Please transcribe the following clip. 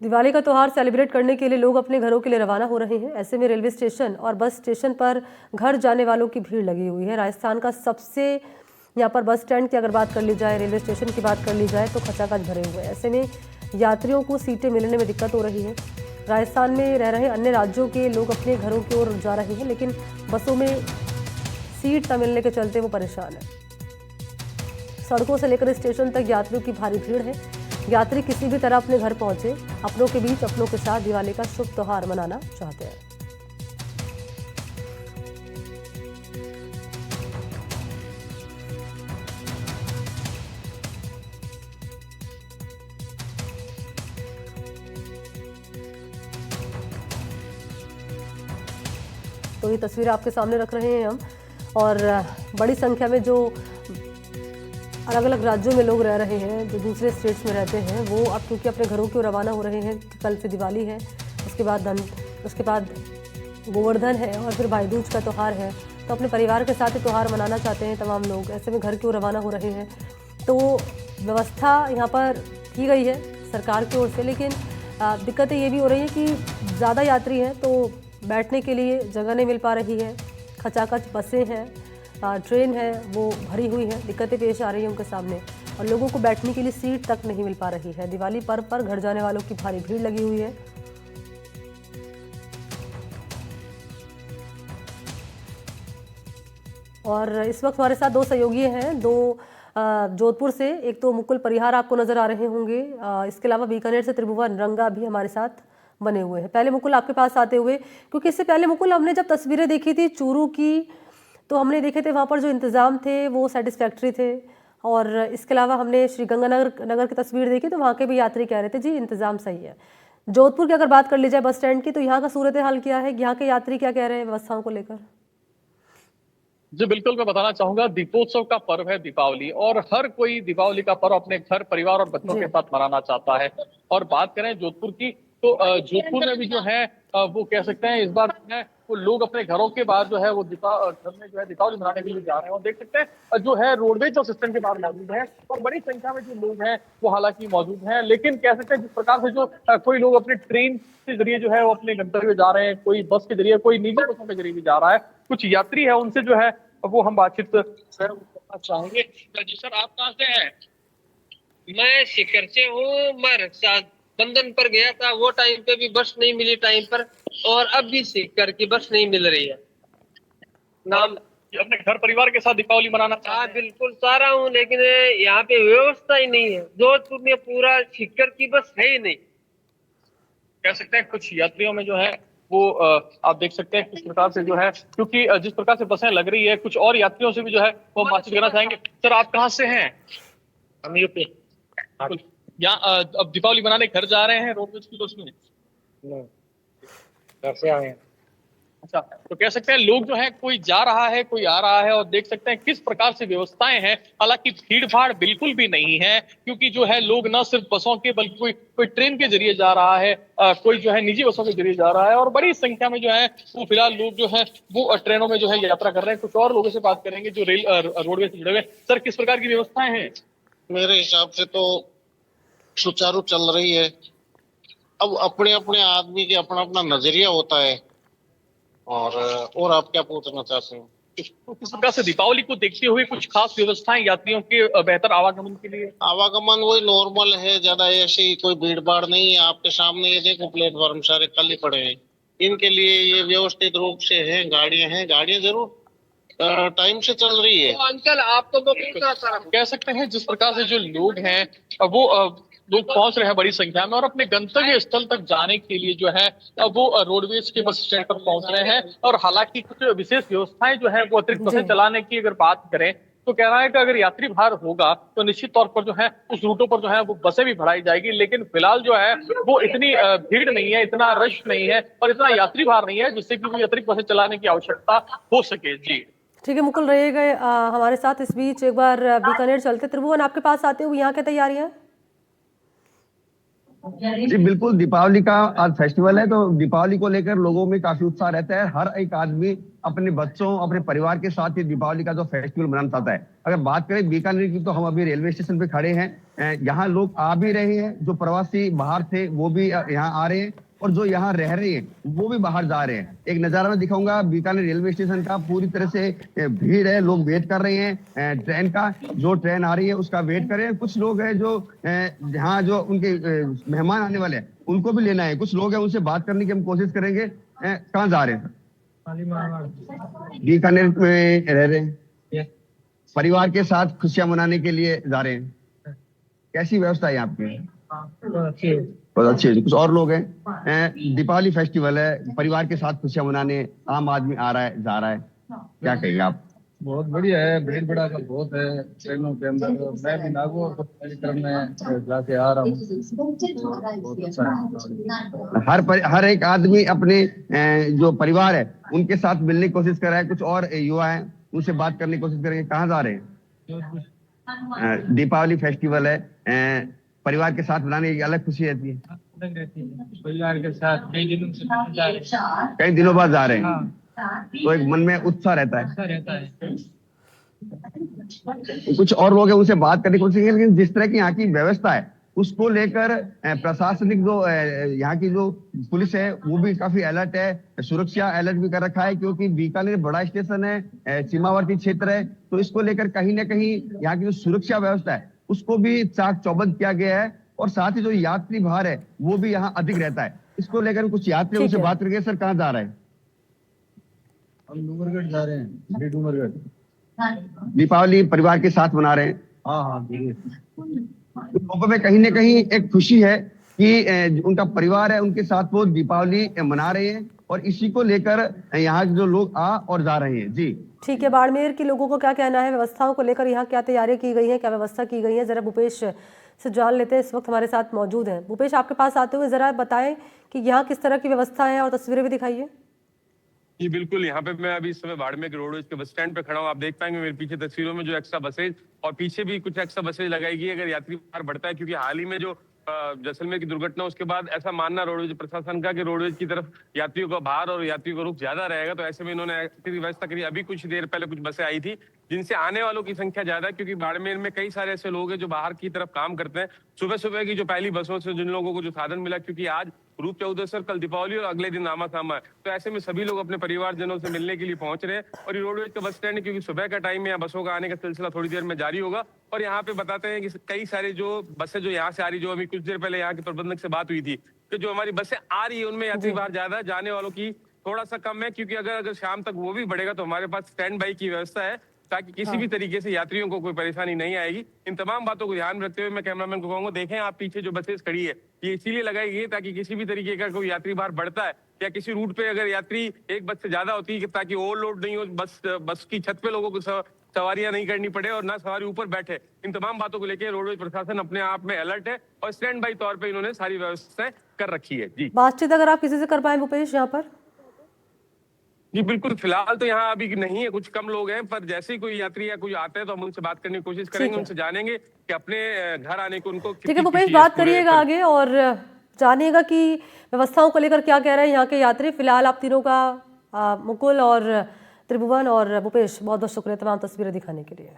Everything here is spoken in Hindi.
दिवाली का त्यौहार सेलिब्रेट करने के लिए लोग अपने घरों के लिए रवाना हो रहे हैं। ऐसे में रेलवे स्टेशन और बस स्टेशन पर घर जाने वालों की भीड़ लगी हुई है। राजस्थान का सबसे यहाँ पर बस स्टैंड की अगर बात कर ली जाए, रेलवे स्टेशन की बात कर ली जाए तो खचाखच भरे हुए हैं। ऐसे में यात्रियों को सीटें मिलने में दिक्कत हो रही है। राजस्थान में रह रहे अन्य राज्यों के लोग अपने घरों की ओर जा रहे हैं, लेकिन बसों में सीट न मिलने के चलते वो परेशान है। सड़कों से लेकर स्टेशन तक यात्रियों की भारी भीड़ है। यात्री किसी भी तरह अपने घर पहुंचे, अपनों के बीच अपनों के साथ दिवाली का शुभ त्योहार मनाना चाहते हैं। तो ये तस्वीरें आपके सामने रख रहे हैं हम, और बड़ी संख्या में जो अलग अलग राज्यों में लोग रह रहे हैं, जो दूसरे स्टेट्स में रहते हैं, वो अब क्योंकि अपने घरों की ओर रवाना हो रहे हैं। कल से दिवाली है, उसके बाद गोवर्धन है और फिर भाई दूज का त्यौहार है, तो अपने परिवार के साथ ही त्यौहार मनाना चाहते हैं तमाम लोग। ऐसे में घर की ओर रवाना हो रहे हैं। तो व्यवस्था यहाँ पर की गई है सरकार की ओर से, लेकिन दिक्कतें ये भी हो रही हैं कि ज़्यादा यात्री हैं तो बैठने के लिए जगह नहीं मिल पा रही है। खचाखच बसें हैं, ट्रेन है, वो भरी हुई है। दिक्कतें पेश आ रही हैं उनके सामने, और लोगों को बैठने के लिए सीट तक नहीं मिल पा रही है। दिवाली पर्व पर घर जाने वालों की भारी भीड़ लगी हुई है। और इस वक्त हमारे साथ दो सहयोगी हैं, दो जोधपुर से। एक तो मुकुल परिहार आपको नजर आ रहे होंगे, इसके अलावा बीकानेर से त्रिभुवन रंगा भी हमारे साथ बने हुए हैं। पहले मुकुल आपके पास आते हुए, क्योंकि इससे पहले मुकुल हमने जब तस्वीरें देखी थी चूरू की, तो हमने देखे थे वहाँ पर जो इंतज़ाम थे वो सेटिस्फैक्ट्री थे। और इसके अलावा हमने श्री गंगानगर की तस्वीर देखी तो वहाँ के भी यात्री कह रहे थे जी इंतज़ाम सही है। जोधपुर की अगर बात कर ली जाए बस स्टैंड की, तो यहाँ का सूरत हाल क्या है, यहाँ के यात्री क्या कह रहे हैं व्यवस्थाओं को लेकर? जी बिल्कुल, मैं बताना चाहूंगा, दीपोत्सव का पर्व है दीपावली, और हर कोई दीपावली का पर्व अपने घर परिवार और बच्चों जी। के साथ मनाना चाहता है। और बात करें जोधपुर की, तो जोधपुर में भी जो है वो कह सकते हैं इस बार जो है वो लोग अपने घरों के बाद जो है वो घर में जो है दीपावली मनाने के लिए जा रहे हैं। और देख सकते हैं जो है रोडवेज और सिस्टम के बाहर मौजूद है, और बड़ी संख्या में जो लोग हैं वो हालांकि मौजूद हैं। लेकिन कह सकते हैं जिस प्रकार से जो कोई लोग अपने ट्रेन के जरिए जो है वो अपने गंतव्य जा रहे हैं, कोई बस के जरिए, कोई निजी बसों के जरिए भी जा रहा है। कुछ यात्री है उनसे जो है वो हम बातचीत करना चाहेंगे। जी सर, आप कहाँ से हैं? मैं सीकर से हूँ। मैं रक्षा बंधन पर गया था, वो टाइम पे भी बस नहीं मिली टाइम पर, और अब भी सीकर की बस नहीं मिल रही है। नाम अपने घर परिवार के साथ दीपावली मनाना हाँ चाहते हैं? बिल्कुल चाह रहा हूँ, लेकिन यहाँ पे व्यवस्था ही नहीं है। जोधपुर में पूरा सीकर की बस है ही नहीं। कह सकते हैं कुछ यात्रियों में जो है वो आप देख सकते हैं किस प्रकार से जो है, क्योंकि जिस प्रकार से बसें लग रही है, कुछ और यात्रियों से भी जो है वो बातचीत करना चाहेंगे। सर, आप कहाँ से हैं? हम यूपी। यहाँ अब दीपावली मनाने घर जा रहे हैं रोडवेज की बस में? घर से आए हैं। अच्छा, तो कह सकते हैं लोग जो है कोई जा रहा है कोई आ रहा है, और देख सकते हैं किस प्रकार से व्यवस्थाएं हैं। हालांकि भीड़ भाड़ बिल्कुल भी नहीं है, क्योंकि जो है लोग न सिर्फ बसों के बल्कि कोई कोई ट्रेन के जरिए जा रहा है, कोई जो है निजी बसों के जरिए जा रहा है, और बड़ी संख्या में जो है वो फिलहाल लोग जो है वो ट्रेनों में जो है यात्रा कर रहे हैं। कुछ और लोगों से बात करेंगे जो रोडवेज से जुड़े हुए। सर, किस प्रकार की व्यवस्थाएं हैं? मेरे हिसाब से तो सुचारू चल रही है। अब अपने अपने आदमी के अपना अपना नजरिया होता है। और आप क्या पूछना चाहते हैं? तो किस प्रकार से दीपावली को देखते हुए कुछ खास व्यवस्थाएं यात्रियों के बेहतर आवागमन के लिए? आवागमन वही नॉर्मल है, ज्यादा ऐसी कोई भीड़ भाड़ नहीं है। आपके सामने ये देखो, प्लेटफॉर्म सारे खाली पड़े हैं। इनके लिए ये व्यवस्थित रूप से है, गाड़ियां जरूर टाइम से चल रही है। तो अंकल आपको वो पूछना था। कह सकते हैं जिस प्रकार से जो लोग हैं वो लोग पहुंच रहे हैं बड़ी संख्या में, और अपने गंतव्य स्थल तक जाने के लिए जो है वो रोडवेज के बस स्टैंड पर पहुंच रहे हैं। और हालांकि कुछ विशेष व्यवस्थाएं जो है वो अतिरिक्त बसें जी। चलाने की अगर बात करें, तो कह रहा है कि अगर यात्री भार होगा तो निश्चित तौर पर जो है उस रूटों पर जो है वो बसें भी बढ़ाई जाएगी। लेकिन फिलहाल जो है वो इतनी भीड़ नहीं है, इतना रश नहीं है, और इतना यात्री भार नहीं है जिससे कि कोई अतिरिक्त बसें चलाने की आवश्यकता हो सके। जी ठीक है मुकुल, रहिएगा हमारे साथ। इस बीच एक बार बीकानेर चलते, त्रिभुवन आपके पास आते हुए यहाँ की तैयारियां? जी बिल्कुल, दीपावली का आज फेस्टिवल है, तो दीपावली को लेकर लोगों में काफी उत्साह रहता है। हर एक आदमी अपने बच्चों, अपने परिवार के साथ ये दीपावली का जो फेस्टिवल मनाना चाहता है। अगर बात करें बीकानेर की, तो हम अभी रेलवे स्टेशन पे खड़े हैं। यहाँ लोग आ भी रहे हैं, जो प्रवासी बाहर थे वो भी यहाँ आ रहे हैं, और जो यहाँ रह रहे हैं वो भी बाहर जा रहे हैं। एक नजारा मैं दिखाऊंगा बीकानेर रेलवे स्टेशन का। पूरी तरह से भीड़ है, लोग वेट कर रहे हैं ट्रेन का, जो ट्रेन आ रही है उसका वेट कर रहे हैं। कुछ लोग हैं जो यहाँ जो उनके मेहमान आने वाले हैं उनको भी लेना है। कुछ लोग हैं, उनसे बात करने की हम कोशिश करेंगे। कहाँ जा रहे हैं? बीकानेर में रह रहे हैं, परिवार के साथ खुशियां मनाने के लिए जा रहे हैं। कैसी व्यवस्था है यहाँ पे? बहुत अच्छी है। कुछ और लोग हैं, दीपावली फेस्टिवल है, परिवार के साथ खुशियां मनाने आम आदमी आ रहा है, जा रहा है, क्या कहेंगे आप? बहुत बढ़िया है, भीड़ भड़ाका बहुत है ट्रेनों के अंदर। मैं भी नागौर कार्यक्रम में जाके आ रहा हूँ, बहुत अच्छा है। हर एक आदमी अपने जो परिवार है उनके साथ मिलने की कोशिश कर रहा है। कुछ और युवा हैं, उनसे बात करने की कोशिश करेंगे। कहाँ जा रहे हैं? दीपावली फेस्टिवल है, परिवार के साथ मनाने की अलग खुशी रहती है। परिवार के साथ कई दिनों बाद जा रहे हैं, तो एक मन में उत्साह रहता है। कुछ और लोग हैं, उनसे बात करने की कोशिश करेंगे। लेकिन जिस तरह की यहाँ की व्यवस्था है उसको लेकर प्रशासनिक जो यहाँ की जो पुलिस है वो भी काफी अलर्ट है, सुरक्षा अलर्ट भी कर रखा है, क्योंकि बीकानेर बड़ा स्टेशन है, सीमावर्ती क्षेत्र है, तो इसको लेकर कहीं ना कहीं यहाँ की जो सुरक्षा व्यवस्था है उसको भी चाक चौबंद किया गया है। और साथ ही जो यात्री भार है वो भी यहाँ अधिक रहता है। इसको लेकर कुछ यात्रियों से बात करके, सर कहाँ जा रहे हैं? हम डूमरगढ़ जा रहे हैं, डूमरगढ़। दीपावली परिवार के साथ मना रहे हैं। हाँ, लोगों में कहीं ना कहीं एक खुशी है कि उनका परिवार है, उनके साथ वो दीपावली मना रहे हैं, और इसी को लेकर यहाँ जो लोग आ और जा रहे हैं। जी ठीक है, बाड़मेर के लोगों को क्या कहना है व्यवस्थाओं को लेकर? यहाँ क्या तैयारियां की गई हैं, क्या व्यवस्था की गई है? जरा भूपेश से जान लेते हैं, इस वक्त हमारे साथ मौजूद हैं। भूपेश, आपके पास आते हुए जरा बताएं कि यहाँ किस तरह की व्यवस्था है, और तस्वीरें भी दिखाइए। जी बिल्कुल, यहाँ पे मैं अभी इस समय बाड़मेर रोडवेज के बस स्टैंड पे खड़ा हूँ। आप देख पाएंगे मेरे पीछे तस्वीरों में जो एक्स्ट्रा बसेज और पीछे भी कुछ एक्स्ट्रा बसेज लगाई गई अगर यात्री भार बढ़ता है, क्योंकि हाल ही में जो जैसलमेर की दुर्घटना उसके बाद ऐसा मानना रोडवेज प्रशासन का कि रोडवेज की तरफ यात्रियों का भार और यात्रियों का रुख ज्यादा रहेगा, तो ऐसे में इन्होंने ऐसी व्यवस्था करी। अभी कुछ देर पहले कुछ बसें आई थी जिनसे आने वालों की संख्या ज्यादा है, क्योंकि बाड़मेर में कई सारे ऐसे लोग हैं जो बाहर की तरफ काम करते हैं। सुबह सुबह की जो पहली बसों से जिन लोगों को जो साधन मिला, क्योंकि आज रूप चौदसर, कल दीपावली और अगले दिन नामा सामा है, तो ऐसे में सभी लोग अपने परिवारजनों से मिलने के लिए पहुंच रहे हैं। और ये रोडवेज का बस स्टैंड है, क्योंकि सुबह का टाइम है, यहाँ बसों का आने का सिलसिला थोड़ी देर में जारी होगा। और यहाँ पे बताते हैं कि कई सारे जो बसें जो यहाँ से आ रही, जो अभी कुछ देर पहले यहाँ के प्रबंधक से बात हुई थी कि जो हमारी बसें आ रही है उनमें यात्री भार ज्यादा है, जाने वालों की थोड़ा सा कम है, क्योंकि अगर शाम तक वो भी बढ़ेगा तो हमारे पास स्टैंड बाई की व्यवस्था है, ताकि किसी भी तरीके से यात्रियों को कोई परेशानी नहीं आएगी। इन तमाम बातों को ध्यान में रखते हुए मैं कैमरामैन को कहूंगा, देखें आप पीछे जो बसेस खड़ी है ये इसीलिए लगाई गई है ताकि किसी भी तरीके का कोई यात्री भार बढ़ता है या किसी रूट पे अगर यात्री एक बस से ज्यादा होती है, ताकि ओवरलोड नहीं हो, बस की छत पे लोगों को सवारियां नहीं करनी पड़े और ना सवारी ऊपर बैठे। इन तमाम बातों को लेकर रोडवेज प्रशासन अपने आप में अलर्ट है और स्टैंड बाई तौर पर इन्होंने सारी व्यवस्थाएं कर रखी है। जी बातचीत अगर आप किसी से कर पाए भूपेश यहाँ पर? जी बिल्कुल, फिलहाल तो यहाँ अभी नहीं है, कुछ कम लोग हैं, पर जैसे ही कोई यात्री या कोई आते हैं तो हम उनसे बात करने की कोशिश करेंगे, उनसे जानेंगे कि अपने घर आने को उनको ठीक है भूपेश, बात करिएगा आगे और जानिएगा कि व्यवस्थाओं को लेकर क्या कह रहे हैं यहाँ के यात्री। फिलहाल आप तीनों का मुकुल और त्रिभुवन और भूपेश बहुत बहुत शुक्रिया तमाम तस्वीरें दिखाने के लिए।